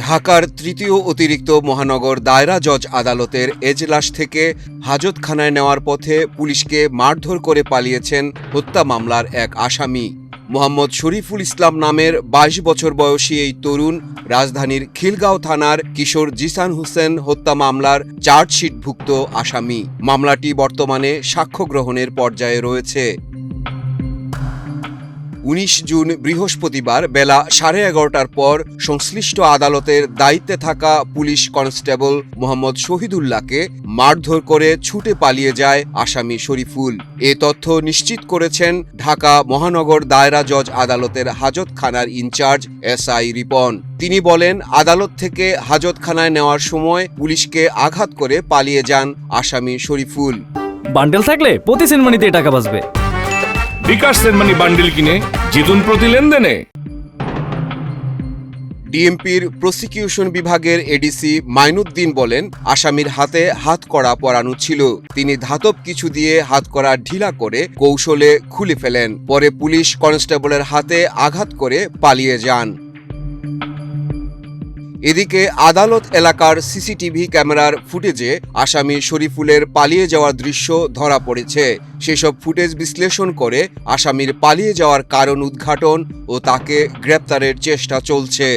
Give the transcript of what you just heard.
ঢাকার তৃতীয় অতিরিক্ত মহানগর দায়রা জজ আদালতের এজলাস থেকে হাজতখানায় নেওয়ার পথে পুলিশকে মারধর করে পালিয়েছেন হত্যা মামলার এক আসামি। মোহাম্মদ শরীফুল ইসলাম নামের ২২ বছর বয়সী এই তরুণ রাজধানীর খিলগাঁও থানার কিশোর জিসান হোসেন হত্যা মামলার চার্জশিটভুক্ত আসামি। মামলাটি বর্তমানে সাক্ষ্য গ্রহণের পর্যায়ে রয়েছে। ১৯ জুন বৃহস্পতিবার বেলা ১১:৩০টার পর সংশ্লিষ্ট আদালতের দায়িত্বে থাকা পুলিশ কনস্টেবল মোহাম্মদ শহীদুল্লাহকে মারধর করে ছুটে পালিয়ে যায় আসামি শরীফুল। এ তথ্য নিশ্চিত করেছেন ঢাকা মহানগর দায়রা জজ আদালতের হাজতখানার ইনচার্জ এসআই রিপন। তিনি বলেন, আদালত থেকে হাজতখানায় নেওয়ার সময় পুলিশকে আঘাত করে পালিয়ে যান আসামি শরীফুল। বান্ডেল থাকলে প্রতি সেনমানিতে টাকা বাঁচবে। বিকাশ সেনমানি বান্ডিল কিনে জিতুন প্রতি লেনদেনে। ডিএমপির প্রসিকিউশন বিভাগের এডিসি মাইনুদ্দিন বলেন, আসামির হাতে হাতকড়া পরানো ছিল। তিনি ধাতব কিছু দিয়ে হাতকড়া ঢিলা করে কৌশলে খুলে ফেলেন। পরে পুলিশ কনস্টেবলের হাতে আঘাত করে পালিয়ে যান। এদিকে আদালত এলাকার সিসিটিভি ক্যামেরার ফুটেজে আসামি শরীফুলের পালিয়ে যাওয়ার দৃশ্য ধরা পড়েছে। সেসব ফুটেজ বিশ্লেষণ করে আসামির পালিয়ে যাওয়ার কারণ উদ্ঘাটন ও তাকে গ্রেপ্তারের চেষ্টা চলছে।